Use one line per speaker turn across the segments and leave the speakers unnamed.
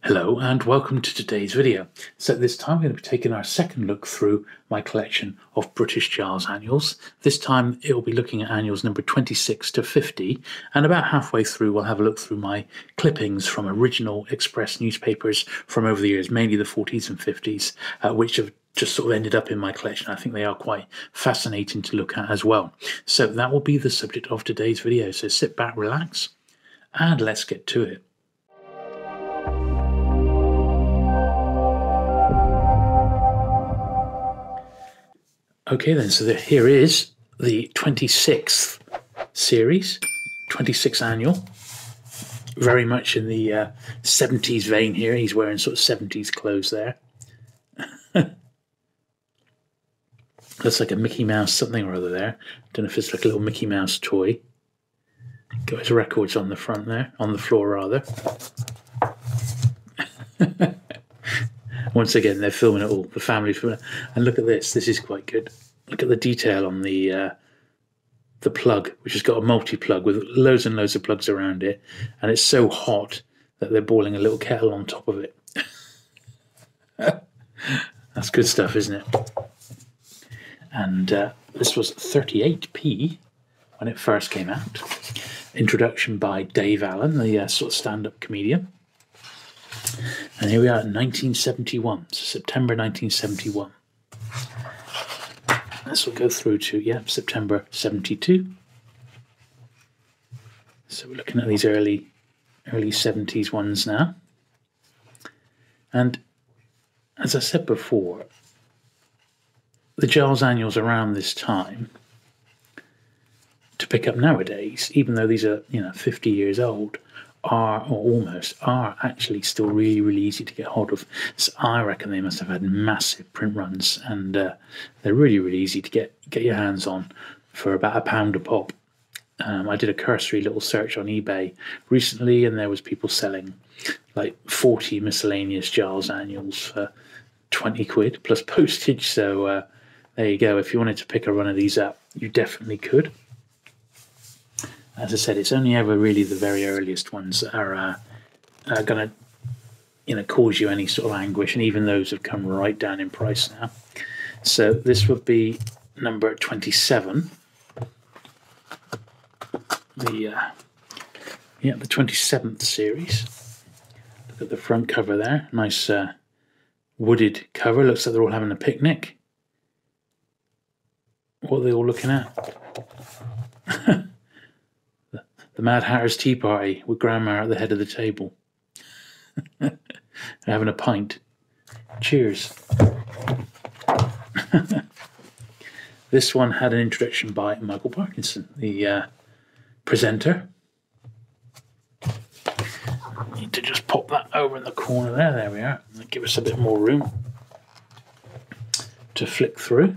Hello and welcome to today's video. So this time we're going to be taking our second look through my collection of British Giles Annuals. This time it will be looking at annuals number 26 to 50, and about halfway through we'll have a look through my clippings from original Express newspapers from over the years, mainly the 40s and 50s, which have just sort of ended up in my collection. I think they are quite fascinating to look at as well. So that will be the subject of today's video. So sit back, relax, and let's get to it. Okay then, so here is the 26th series, 26th annual, very much in the 70s vein here. He's wearing sort of 70s clothes there. Looks like a Mickey Mouse something or other there. Don't know if it's like a little Mickey Mouse toy. Got his records on the front there, on the floor rather. Once again, they're filming it all, the family filming it. And look at this is quite good. Look at the detail on the plug, which has got a multi-plug with loads and loads of plugs around it. And it's so hot that they're boiling a little kettle on top of it. That's good stuff, isn't it? And this was 38p when it first came out. Introduction by Dave Allen, the sort of stand-up comedian. And here we are in 1971, so September 1971. This will go through to, September 72. So we're looking at these early 70s ones now. And as I said before, the Giles Annuals around this time to pick up nowadays, even though these are 50 years old, are actually still really, really easy to get hold of. So I reckon they must have had massive print runs, and they're really, really easy to get your hands on for about £1 a pop. I did a cursory little search on eBay recently, and there was people selling like 40 miscellaneous Giles Annuals for 20 quid plus postage. So there you go. If you wanted to pick a run of these up, you definitely could. As I said, it's only ever really the very earliest ones that are going to, cause you any sort of anguish, and even those have come right down in price now. So this would be number 27, the 27th series. Look at the front cover there, nice wooded cover. Looks like they're all having a picnic. What are they all looking at? The Mad Hatter's Tea Party with Grandma at the head of the table. They're having a pint. Cheers. This one had an introduction by Michael Parkinson, the presenter. Need to just pop that over in the corner there. There we are. Give us a bit more room to flick through.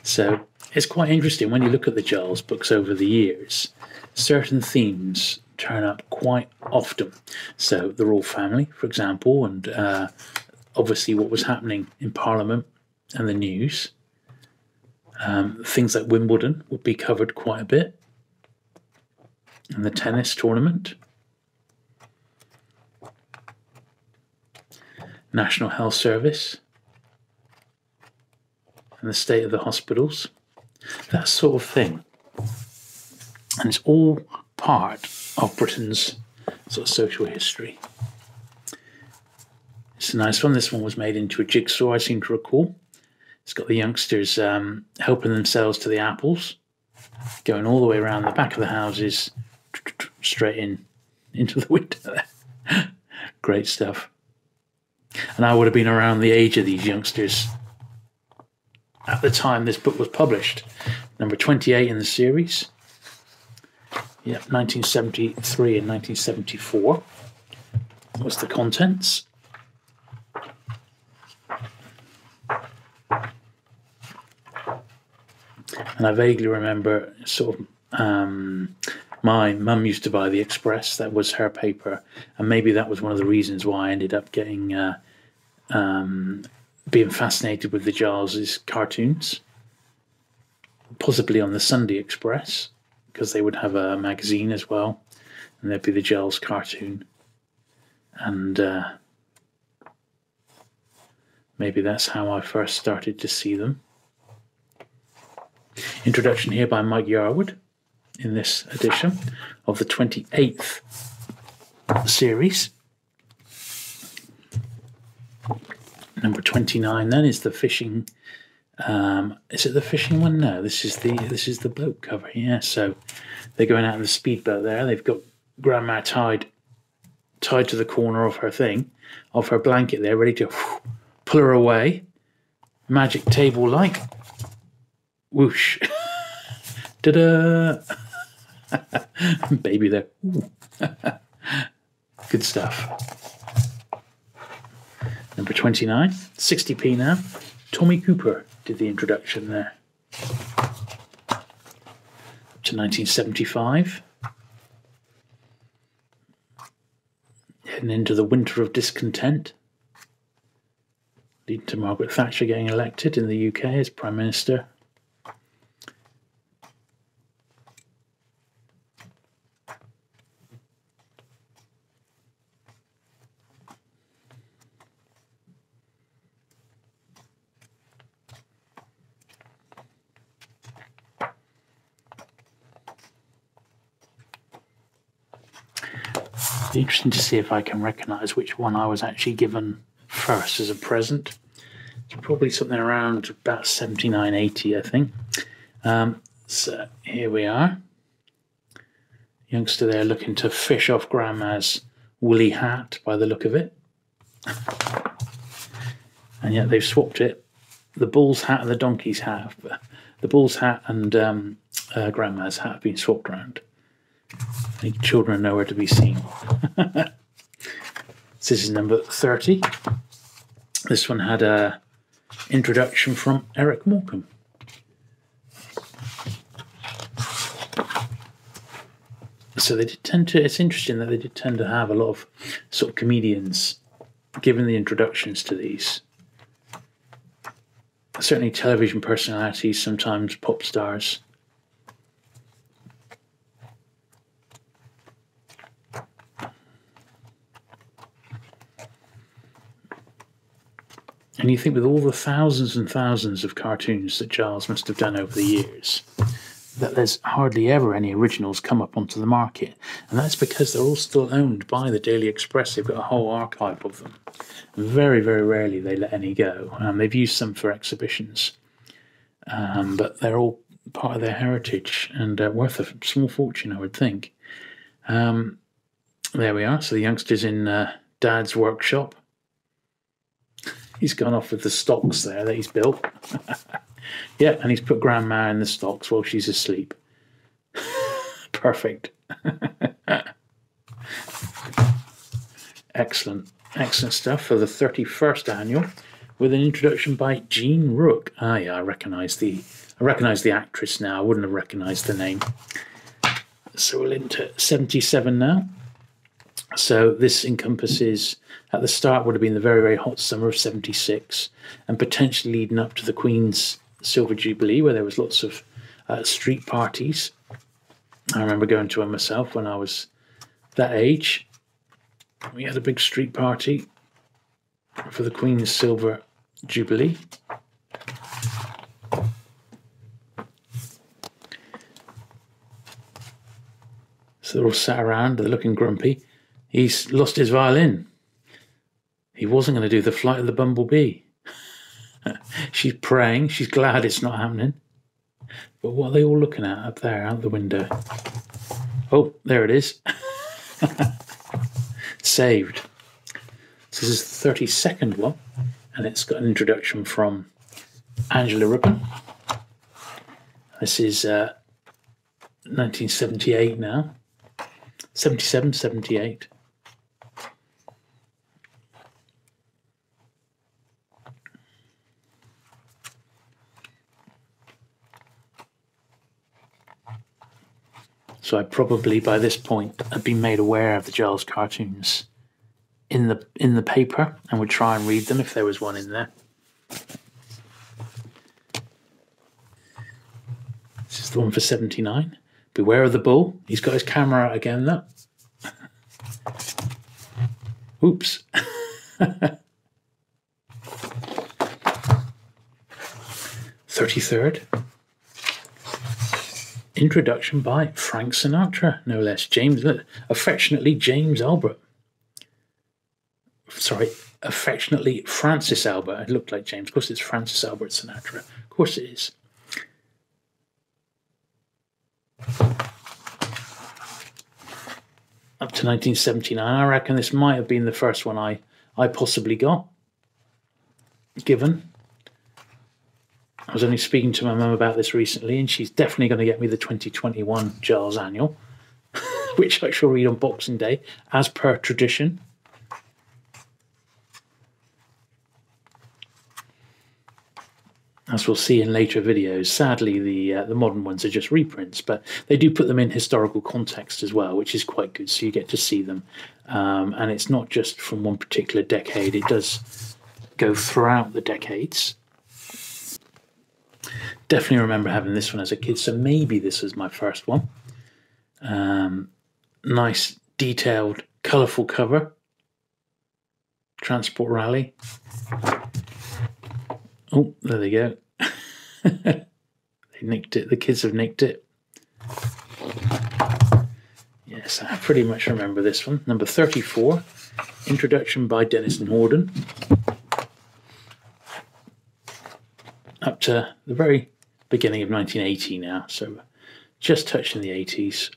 So it's quite interesting when you look at the Giles books over the years. Certain themes turn up quite often. So the royal family, for example, and obviously what was happening in Parliament and the news. Things like Wimbledon would be covered quite a bit. And the tennis tournament. National Health Service. And the state of the hospitals, that sort of thing. And it's all part of Britain's sort of social history. It's a nice one. This one was made into a jigsaw, I seem to recall. It's got the youngsters helping themselves to the apples, going all the way around the back of the houses, straight into the window there. Great stuff. And I would have been around the age of these youngsters at the time this book was published. Number 28 in the series. 1973 and 1974 was the contents. And I vaguely remember sort of my mum used to buy the Express. That was her paper, and maybe that was one of the reasons why I ended up getting being fascinated with the Giles' cartoons, possibly on the Sunday Express, because they would have a magazine as well, and there'd be the Giles cartoon, and maybe that's how I first started to see them. Introduction here by Mike Yarwood in this edition of the 28th series. Number 29 then is the fishing. Is it the fishing one? No, this is the boat cover. Yeah, so they're going out in the speedboat there. They've got Grandma tied to the corner of her thing, of her blanket there, ready to pull her away. Magic table like. Whoosh. Ta-da! Baby there. Good stuff. Number 29, 60p now. Tommy Cooper did the introduction there. Up to 1975. Heading into the winter of discontent, leading to Margaret Thatcher getting elected in the UK as Prime Minister. It'd be interesting to see if I can recognise which one I was actually given first as a present. It's probably something around about 79-80, I think. So here we are. Youngster there looking to fish off Grandma's woolly hat by the look of it. And yet they've swapped it. The bull's hat and the donkey's hat. The bull's hat and Grandma's hat have been swapped around. The children are nowhere to be seen. This is number 30. This one had a introduction from Eric Morecambe. So they did tend to, it's interesting that they did tend to have a lot of sort of comedians giving the introductions to these. Certainly television personalities, sometimes pop stars. And you think with all the thousands and thousands of cartoons that Giles must have done over the years, that there's hardly ever any originals come up onto the market. And that's because they're all still owned by the Daily Express. They've got a whole archive of them. And very, very rarely they let any go. They've used some for exhibitions. But they're all part of their heritage and worth a small fortune, I would think. There we are. So the youngster's in Dad's workshop. He's gone off with the stocks there that he's built. Yeah, and he's put Grandma in the stocks while she's asleep. Perfect. Excellent. Excellent stuff for the 31st annual with an introduction by Jean Rook. Ah, yeah, I recognise the actress now. I wouldn't have recognised the name. So we're into 77 now. So this encompasses, at the start would have been the very, very hot summer of 76 and potentially leading up to the Queen's Silver Jubilee where there was lots of street parties. I remember going to one myself when I was that age. We had a big street party for the Queen's Silver Jubilee. So they're all sat around, they're looking grumpy. He's lost his violin. He wasn't going to do the Flight of the Bumblebee. She's praying. She's glad it's not happening. But what are they all looking at up there, out the window? Oh, there it is. Saved. So this is the 32nd one. And it's got an introduction from Angela Rippon. This is 1978 now. 77, 78. So I probably by this point had been made aware of the Giles cartoons in the paper and would try and read them if there was one in there. This is the one for 79. Beware of the bull. He's got his camera out again, look. Oops. 33rd. Introduction by Frank Sinatra, no less. James, affectionately James Albert. Sorry, affectionately Francis Albert. It looked like James. Of course, it's Francis Albert Sinatra. Of course, it is. Up to 1979. I reckon this might have been the first one I possibly got. Given. I was only speaking to my mum about this recently, and she's definitely going to get me the 2021 Giles Annual, which I shall read on Boxing Day, as per tradition. As we'll see in later videos, sadly the modern ones are just reprints, but they do put them in historical context as well, which is quite good, so you get to see them. And it's not just from one particular decade, it does go throughout the decades. Definitely remember having this one as a kid, so maybe this was my first one. Nice, detailed, colourful cover. Transport Rally. Oh, there they go. They nicked it. The kids have nicked it. Yes, I pretty much remember this one. Number 34. Introduction by Dennis and Horden. Up to the very beginning of 1980 now, so just touching the 80s.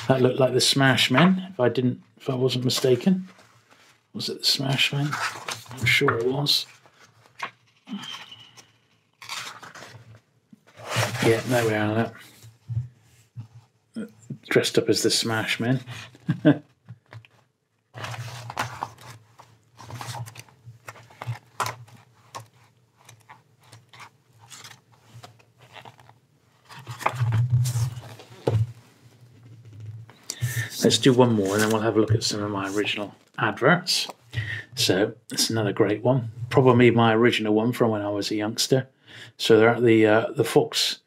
That looked like the Smash Men, if I wasn't mistaken. Was it the Smash Men? I'm sure it was. Yeah, there we are. Look. Dressed up as the Smash Men. Let's do one more and then we'll have a look at some of my original adverts. So it's another great one. Probably my original one from when I was a youngster. So they're at the fox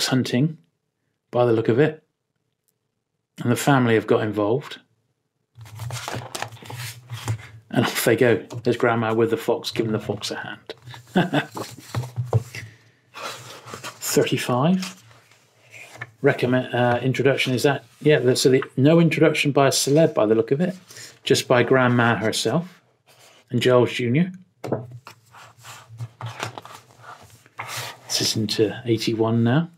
hunting by the look of it. And the family have got involved. And off they go. There's Grandma with the fox, giving the fox a hand. 35. Recommend introduction is that, yeah, so no introduction by a celeb by the look of it, just by Grandma herself and Giles Jr. This is into 81 now.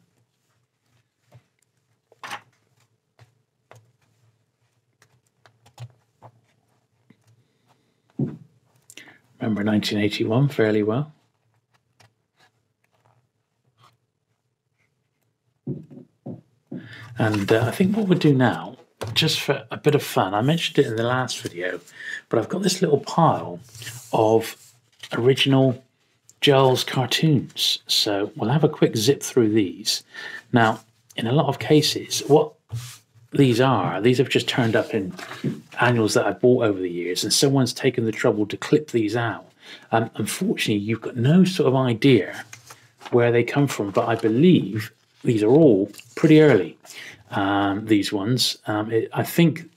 Remember 1981 fairly well. And I think what we'll do now, just for a bit of fun, I mentioned it in the last video, but I've got this little pile of original Giles cartoons. So we'll have a quick zip through these. Now, in a lot of cases, what these have just turned up in annuals that I've bought over the years, and someone's taken the trouble to clip these out. Unfortunately, you've got no sort of idea where they come from, but I believe these are all pretty early, these ones. I think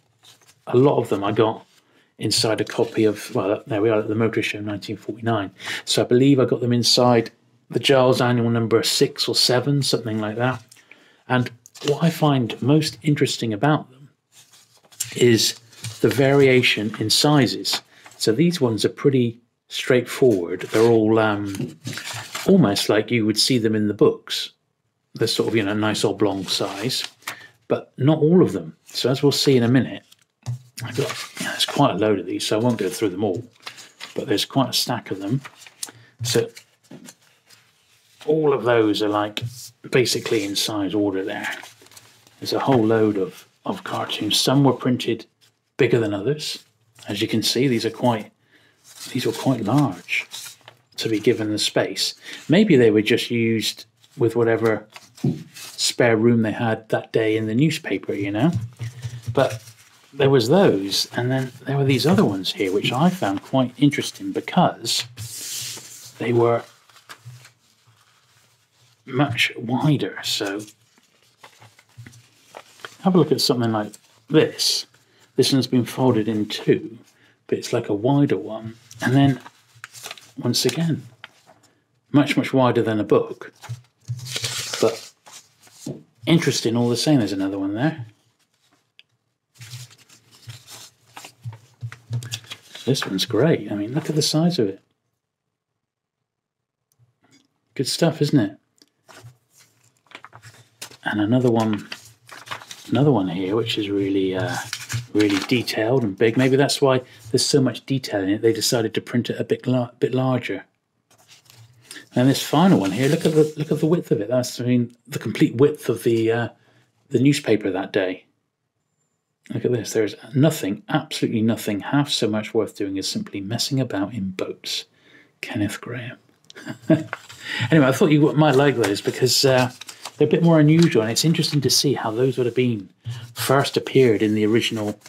a lot of them I got inside a copy of, well, there we are at the Motor Show 1949. So I believe I got them inside the Giles Annual number 6 or 7, something like that. And what I find most interesting about them is the variation in sizes. So these ones are pretty straightforward. They're all almost like you would see them in the books. They're sort of, nice oblong size, but not all of them. So as we'll see in a minute, there's quite a load of these, so I won't go through them all, but there's quite a stack of them. So all of those are like basically in size order there. There's a whole load of cartoons. Some were printed bigger than others. As you can see, these were quite large to be given the space. Maybe they were just used with whatever spare room they had that day in the newspaper, But there was those, and then there were these other ones here, which I found quite interesting because they were much wider. So have a look at something like this. This one's been folded in two, but it's like a wider one. And then, once again, much, much wider than a book. But interesting all the same. There's another one there. This one's great. I mean, look at the size of it. Good stuff, isn't it? And another one here, which is really, really detailed and big. Maybe that's why there's so much detail in it. They decided to print it a bit larger. And this final one here, look at the width of it. That's, I mean, the complete width of the newspaper that day. Look at this. There's nothing, absolutely nothing, half so much worth doing as simply messing about in boats. Kenneth Graham. Anyway, I thought you might like those because they're a bit more unusual, and it's interesting to see how those would have been first appeared in the original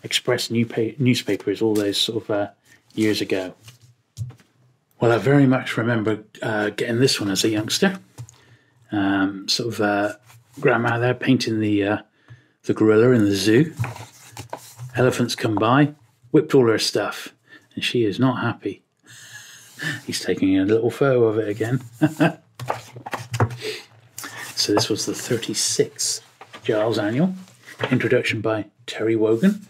Express newspapers all those sort of years ago. Well, I very much remember getting this one as a youngster. Grandma there painting the gorilla in the zoo. Elephants come by, whipped all her stuff, and she is not happy. He's taking a little photo of it again. So this was the 36th Giles Annual. Introduction by Terry Wogan.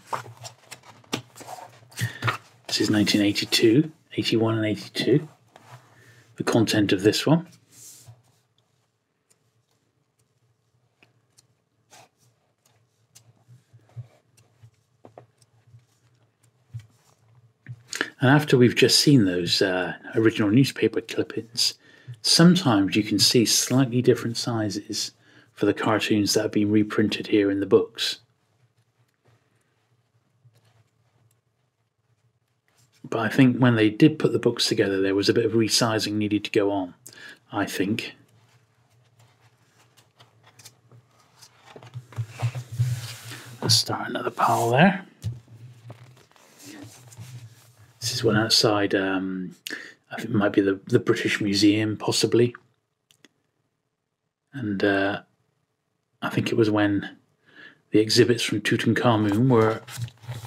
This is 1982, 81 and 82. The content of this one. And after we've just seen those original newspaper clippings, sometimes you can see slightly different sizes for the cartoons that have been reprinted here in the books. But I think when they did put the books together, there was a bit of resizing needed to go on, I think. Let's start another pile there. This is one outside, I think it might be the British Museum, possibly. And I think it was when the exhibits from Tutankhamun were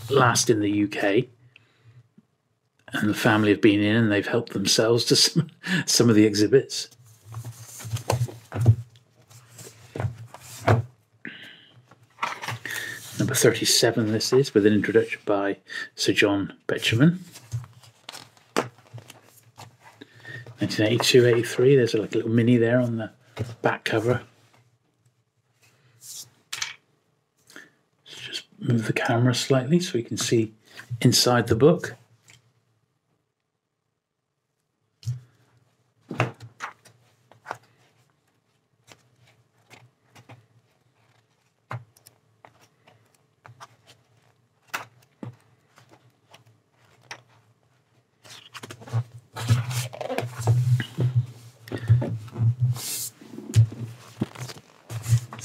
last in the UK. And the family have been in and they've helped themselves to some of the exhibits. Number 37 this is, with an introduction by Sir John Betjeman. 1982-83, there's like a little mini there on the back cover. Let's just move the camera slightly so we can see inside the book.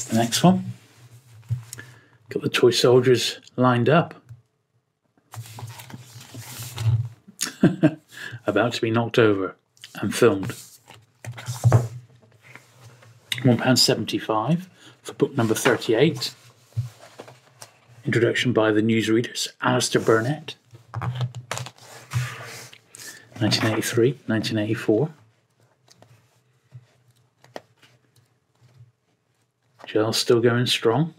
The next one. Got the toy soldiers lined up. About to be knocked over and filmed. £1.75 for book number 38. Introduction by the newsreaders, Alistair Burnett. 1983, 1984. Giles still going strong.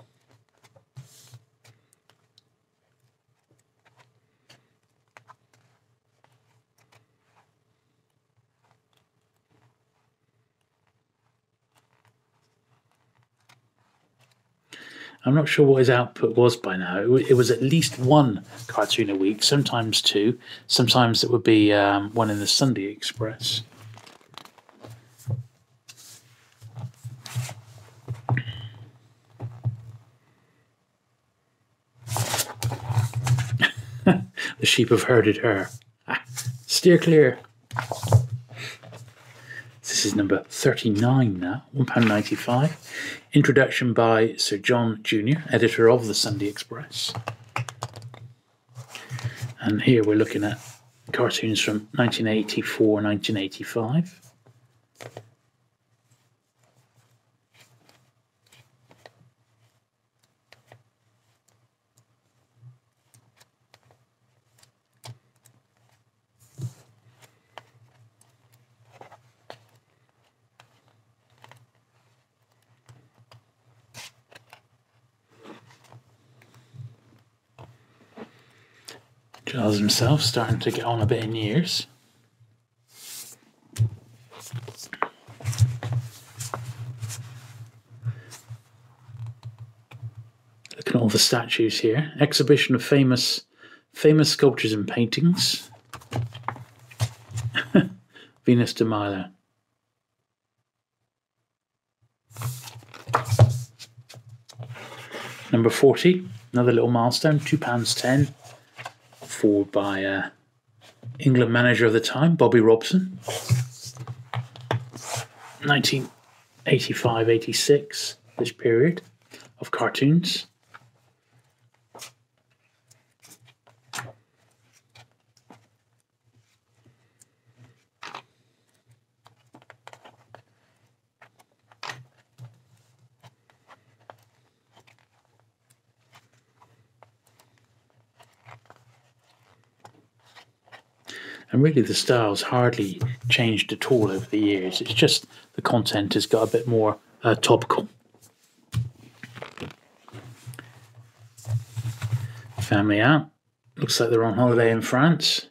I'm not sure what his output was by now. It was at least one cartoon a week, sometimes two. Sometimes it would be one in the Sunday Express. The sheep have herded her. Steer clear. This is number 39 now, £1.95. Introduction by Sir John Jr., editor of the Sunday Express. And here we're looking at cartoons from 1984, 1985. Giles himself starting to get on a bit in years. Looking at all the statues here. Exhibition of famous sculptures and paintings. Venus de Milo. Number 40, another little milestone, £2.10, forward by England manager of the time, Bobby Robson. 1985-86, this period of cartoons. And really the style's hardly changed at all over the years. It's just the content has got a bit more topical. Family out. Looks like they're on holiday in France.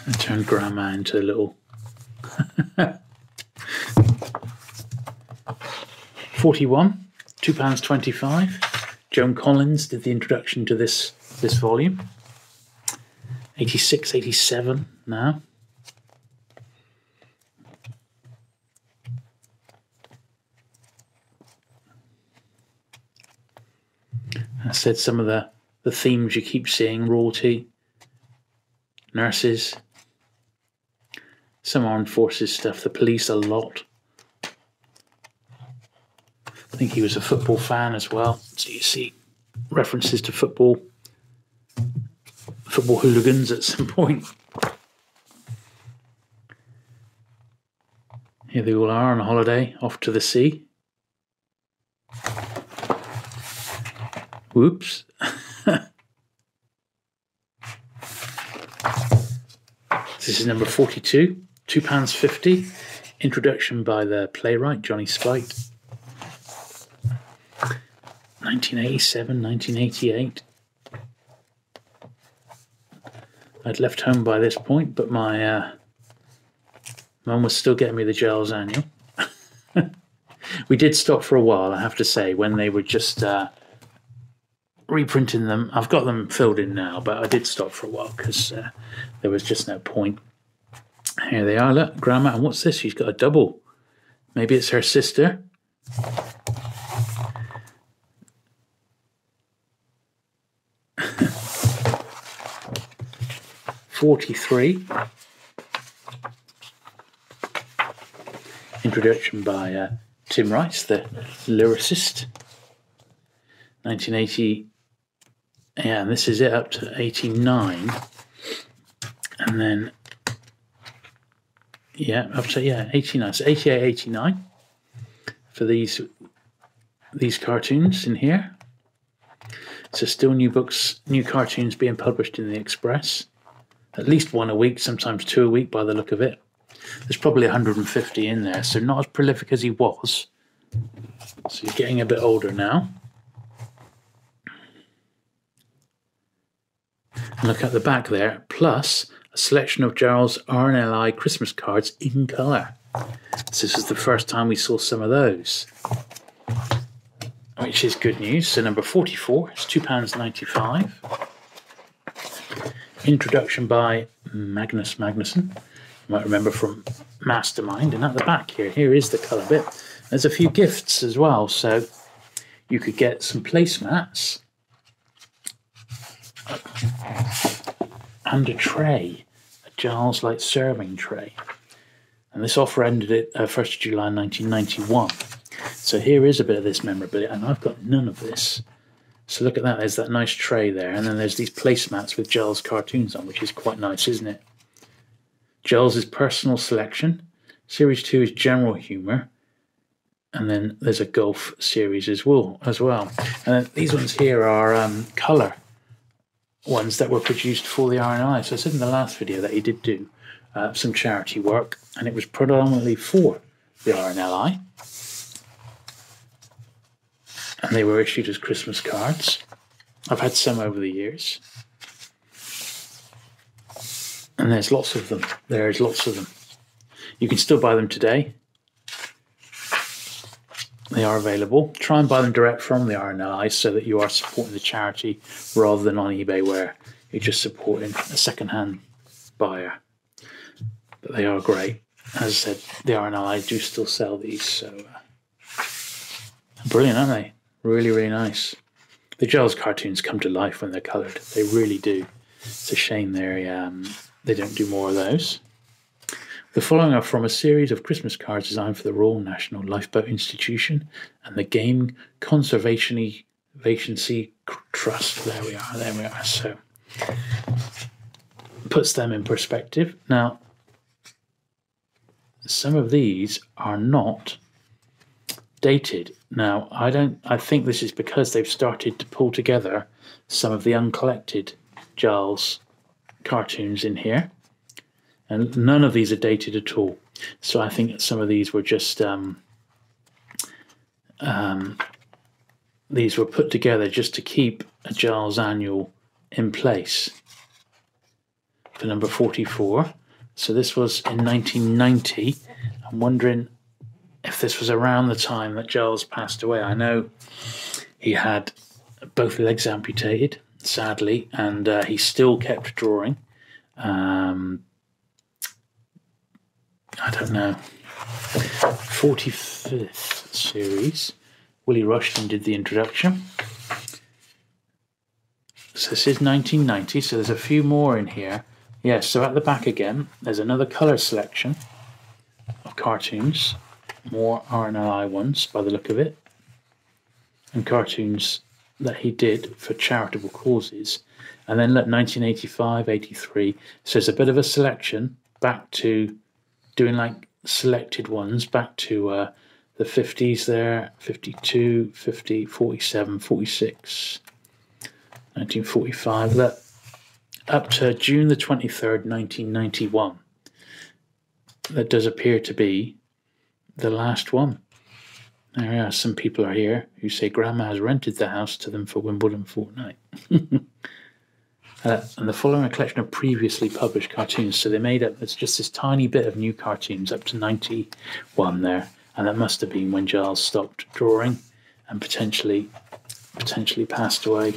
I turned Grandma into a little... 41, £2.25. Joan Collins did the introduction to this volume. 86, 87 now. I said some of the themes you keep seeing: royalty, nurses, some armed forces stuff, the police a lot. I think he was a football fan as well, so you see references to football hooligans at some point. Here they all are on a holiday off to the sea. Whoops. This is number 42, £2.50. Introduction by the playwright Johnny Spite. 1987, 1988. I'd left home by this point, but my mum was still getting me the Giles Annual. We did stop for a while, I have to say, when they were just reprinting them. I've got them filled in now, but I did stop for a while because there was just no point. Here they are, look, Grandma, and what's this? She's got a double. Maybe it's her sister. '43. Introduction by Tim Rice, the lyricist. 1980. Yeah, and this is it up to 89. And then, yeah, up to, 89. So 88, 89 for these cartoons in here. So still new books, new cartoons being published in the Express. At least one a week, sometimes two a week by the look of it. There's probably 150 in there, so not as prolific as he was. So he's getting a bit older now. And look at the back there, plus a selection of Giles RNLI Christmas cards in colour. So this is the first time we saw some of those, which is good news. So number 44, it's £2.95. Introduction by Magnus Magnusson. You might remember from Mastermind. And at the back here is the colour bit. There's a few gifts as well, so you could get some placemats and a tray, a Giles Light serving tray. And this offer ended at 1st of July 1991. So here is a bit of this memorabilia, and I've got none of this. So look at that, there's that nice tray there, and then there's these placemats with Giles cartoons on, which is quite nice, isn't it? Giles' personal selection. Series 2 is general humour. And then there's a golf series as well. And then these ones here are colour ones that were produced for the RNI. So I said in the last video that he did do some charity work, and it was predominantly for the RNLI. And they were issued as Christmas cards. I've had some over the years. And there's lots of them. There's lots of them. You can still buy them today. They are available. Try and buy them direct from the RNLI so that you are supporting the charity rather than on eBay where you're just supporting a second-hand buyer. But they are great. As I said, the RNLI do still sell these, so brilliant, aren't they? Really, really nice. The Giles cartoons come to life when they're coloured. They really do. It's a shame they don't do more of those. The following are from a series of Christmas cards designed for the Royal National Lifeboat Institution and the Game Conservation Trust. There we are. So, puts them in perspective. Now, some of these are not dated. Now, I think this is because they've started to pull together some of the uncollected Giles cartoons in here. And none of these are dated at all. So I think that some of these were just these were put together just to keep a Giles Annual in place for number 44. So this was in 1990. I'm wondering if this was around the time that Giles passed away. I know he had both legs amputated, sadly, and he still kept drawing. I don't know. 45th series. Willie Rushton did the introduction. So this is 1990, so there's a few more in here. Yes, so at the back again, there's another colour selection of cartoons. More RNLI ones, by the look of it. And cartoons that he did for charitable causes. And then look, 1985, 83. So there's a bit of a selection back to doing like selected ones back to the 50s there, 52, 50, 47, 46, 1945, look, up to June the 23rd, 1991. That does appear to be the last one. There we are, some people are here who say Grandma has rented the house to them for Wimbledon fortnight. And the following are a collection of previously published cartoons. So they made up, it's just this tiny bit of new cartoons up to 91 there. And that must have been when Giles stopped drawing and potentially passed away.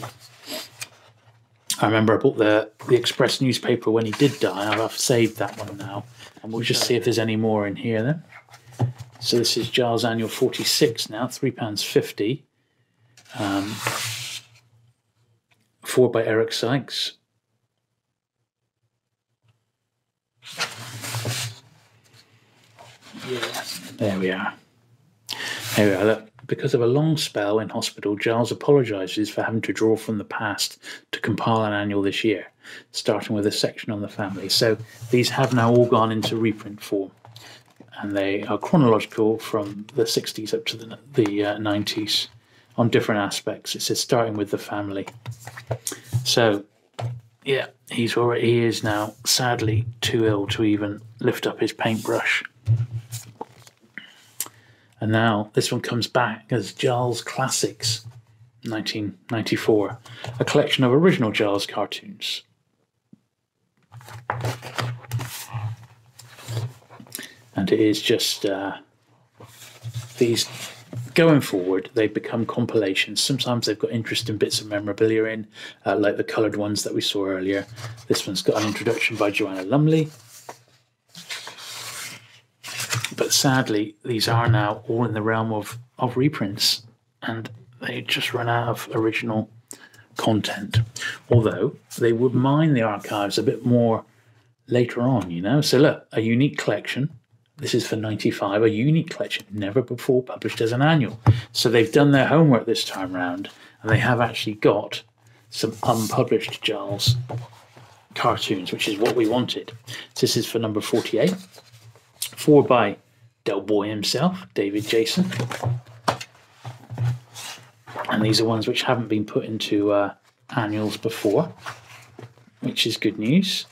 I remember I bought the Express newspaper when he did die. I've saved that one now. And we'll just see if there's any more in here then. So this is Giles Annual 46 now, £3.50. 4 by Eric Sykes. Yeah, there we are. There we are. Look, because of a long spell in hospital, Giles apologises for having to draw from the past to compile an annual this year, starting with a section on the family. So these have now all gone into reprint form, and they are chronological from the 60s up to the 90s. On different aspects. It says starting with the family. So, yeah, he is now sadly too ill to even lift up his paintbrush. And now this one comes back as Giles Classics, 1994, a collection of original Giles cartoons. And it is just these. Going forward, they become compilations. Sometimes they've got interesting bits of memorabilia in, like the coloured ones that we saw earlier. This one's got an introduction by Joanna Lumley. But sadly, these are now all in the realm of reprints, and they just run out of original content. Although they would mine the archives a bit more later on, you know. So look, a unique collection. This is for 95, a unique collection, never before published as an annual. So they've done their homework this time round, and they have actually got some unpublished Giles cartoons, which is what we wanted. So this is for number 48, 4 by Del Boy himself, David Jason. And these are ones which haven't been put into annuals before, which is good news.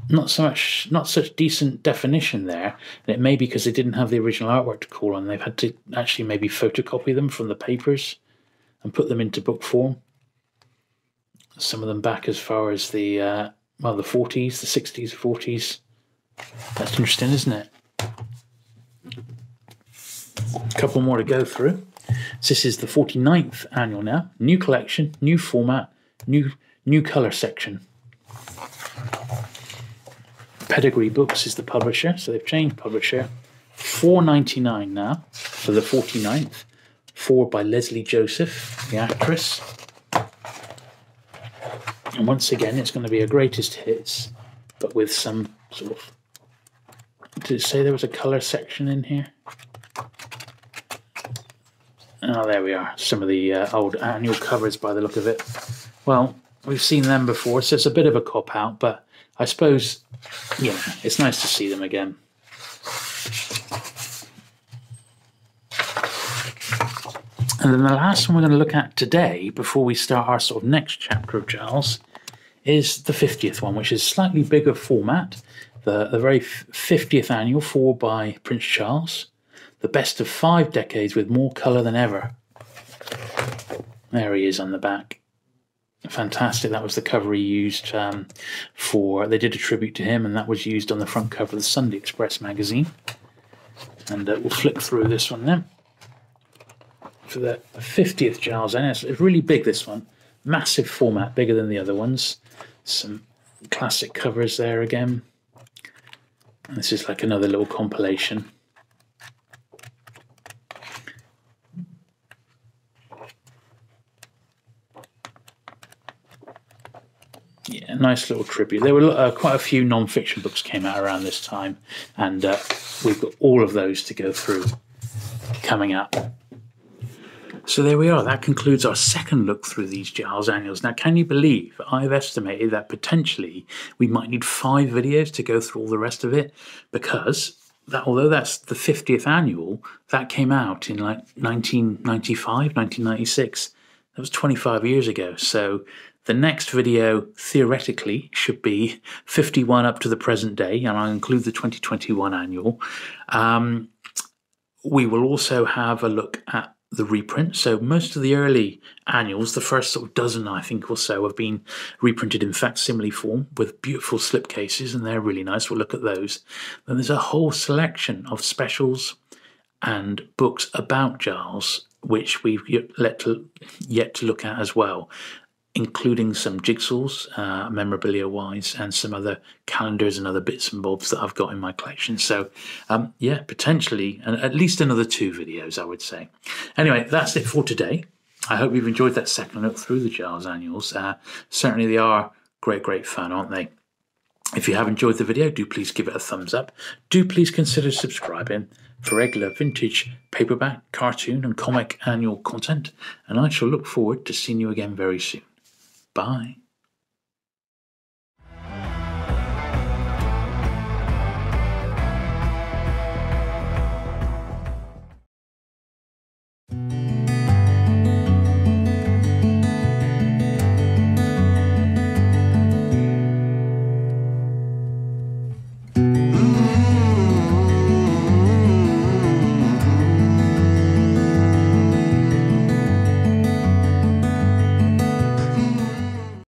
not such decent definition there. And it may be because they didn't have the original artwork to call on. They've had to actually maybe photocopy them from the papers and put them into book form. Some of them back as far as the the 40s, the 60s, 40s. That's interesting, isn't it? A couple more to go through. So this is the 49th annual now. New collection, new format, new colour section. Pedigree Books is the publisher, so they've changed publisher. $4.99 now for the 49th. 4 by Leslie Joseph, the actress. And once again, it's going to be a greatest hits, but with some sort of... Did it say there was a colour section in here? Oh, there we are. Some of the old annual covers by the look of it. Well, we've seen them before, so it's a bit of a cop-out, but I suppose, yeah, it's nice to see them again. And then the last one we're going to look at today, before we start our sort of next chapter of Giles, is the 50th one, which is slightly bigger format. The very 50th annual, 4 by Prince Charles. The best of 5 decades with more colour than ever. There he is on the back. Fantastic. That was the cover he used they did a tribute to him, and that was used on the front cover of the Sunday Express magazine. And we'll flip through this one then. For the 50th Giles Annuals. It's really big, this one. Massive format, bigger than the other ones. Some classic covers there again. And this is like another little compilation. Yeah, nice little tribute. There were quite a few non-fiction books came out around this time, and we've got all of those to go through coming up. So there we are. That concludes our second look through these Giles Annuals. Now, can you believe I've estimated that potentially we might need 5 videos to go through all the rest of it? Because although that's the 50th annual, that came out in like 1995, 1996. That was 25 years ago. So the next video, theoretically, should be 51 up to the present day, and I'll include the 2021 annual. We will also have a look at the reprint. So most of the early annuals, the first sort of dozen, I think, or so, have been reprinted in facsimile form with beautiful slipcases, and they're really nice. We'll look at those. Then there's a whole selection of specials and books about Giles, which we've yet to look at as well, including some jigsaws, memorabilia-wise, and some other calendars and other bits and bobs that I've got in my collection. So, yeah, potentially at least another 2 videos, I would say. Anyway, that's it for today. I hope you've enjoyed that second look through the Giles Annuals. Certainly they are great fun, aren't they? If you have enjoyed the video, do please give it a thumbs up. Do please consider subscribing for regular vintage, paperback, cartoon and comic annual content. And I shall look forward to seeing you again very soon. Bye.